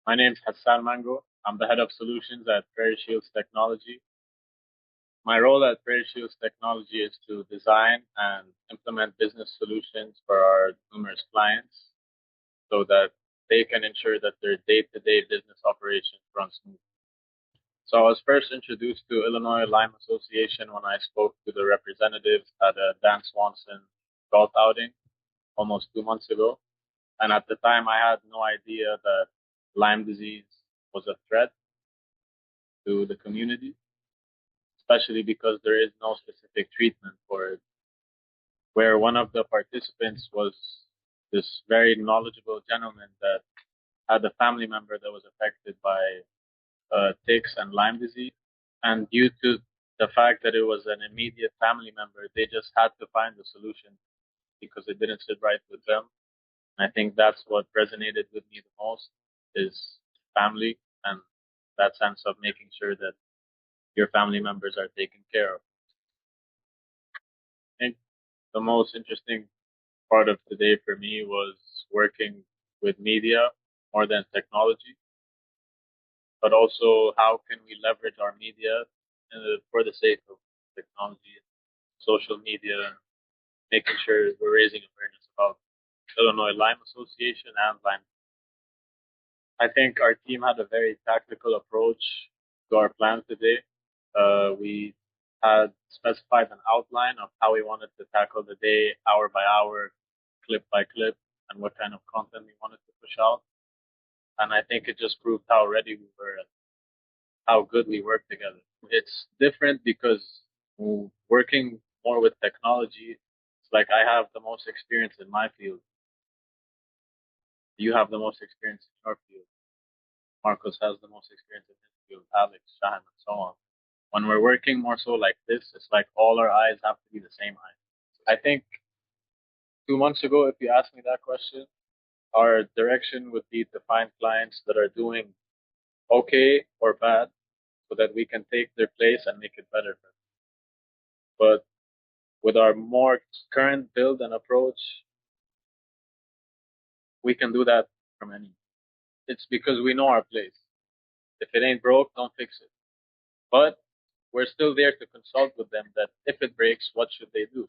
My name's Hassan. I'm the head of solutions at Prairie Shields Technology. My role at Prairie Shields Technology is to design and implement business solutions for our numerous clients so that they can ensure that their day-to-day business operations run smoothly. So I was first introduced to Illinois Lyme Association when I spoke to the representatives at a Dan Swanson golf outing almost 2 months ago. And at the time, I had no idea that Lyme disease was a threat to the community, especially because there is no specific treatment for it. Where one of the participants was this very knowledgeable gentleman that had a family member that was affected by ticks and Lyme disease. And due to the fact that it was an immediate family member, they just had to find a solution because it didn't sit right with them. And I think that's what resonated with me the most is family and that sense of making sure that your family members are taken care of. I think the most interesting part of today for me was working with media more than technology, but also how can we leverage our media for the sake of technology, social media, making sure we're raising awareness about Illinois Lyme Association and Lyme. I think our team had a very tactical approach to our plan today. We had specified an outline of how we wanted to tackle the day, hour by hour, clip by clip, and what kind of content we wanted to push out. And I think it just proved how ready we were and how good we worked together. It's different because working more with technology, it's like I have the most experience in my field. You have the most experience in your field. Marcos has the most experience in his field, Alex, Shahan, and so on. When we're working more so like this, it's like all our eyes have to be the same eye. I think 2 months ago, if you asked me that question, our direction would be to find clients that are doing okay or bad so that we can take their place and make it better for them. But with our more current build and approach, we can do that from any. It's because we know our place. If it ain't broke, don't fix it. But we're still there to consult with them that if it breaks, what should they do?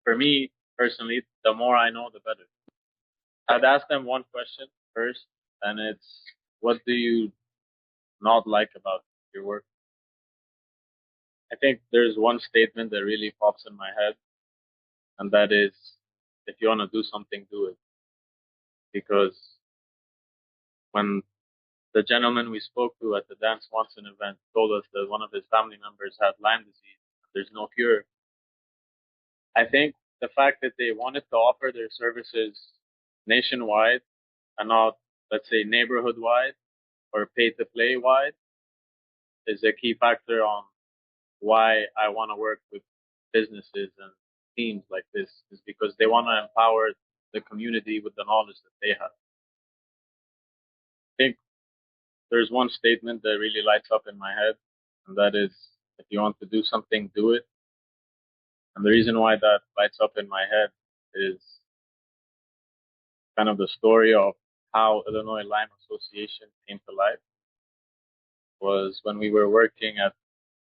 For me personally, the more I know, the better. I'd ask them one question first, and it's what do you not like about your work? I think there's one statement that really pops in my head, and that is if you want to do something, do it. Because when the gentleman we spoke to at the Dan Swanson event told us that one of his family members had Lyme disease, there's no cure. I think the fact that they wanted to offer their services nationwide and not, let's say, neighborhood wide or pay to play wide is a key factor on why I want to work with businesses and teams like this, is because they want to empower the community with the knowledge that they have. I think there's one statement that really lights up in my head, and that is if you want to do something, do it. And the reason why that lights up in my head is kind of the story of how Illinois Lyme Association came to life. Was when we were working at,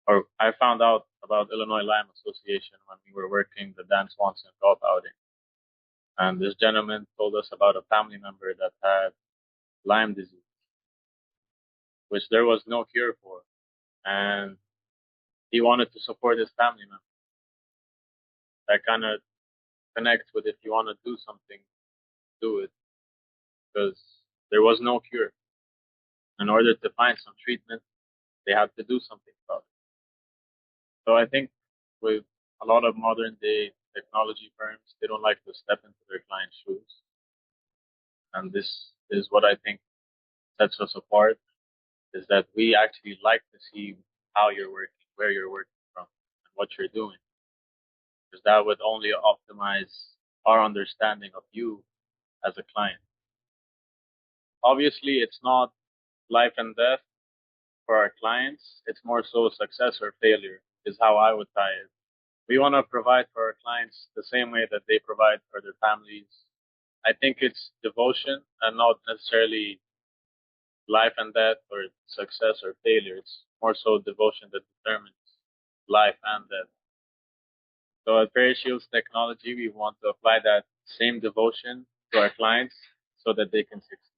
or I found out about Illinois Lyme Association when we were working the Dan Swanson golf outing. And this gentleman told us about a family member that had Lyme disease, which there was no cure for. And he wanted to support his family member. That kind of connects with if you want to do something, do it. Because there was no cure. In order to find some treatment, they had to do something about it. So I think with a lot of modern day technology firms, they don't like to step into their clients' shoes. And this is what I think sets us apart, is that we actually like to see how you're working, where you're working from, and what you're doing. Because that would only optimize our understanding of you as a client. Obviously, it's not life and death for our clients. It's more so success or failure is how I would tie it. We want to provide for our clients the same way that they provide for their families. I think it's devotion and not necessarily life and death or success or failure. It's more so devotion that determines life and death. So at Prairie Shields Technology, we want to apply that same devotion to our clients so that they can succeed.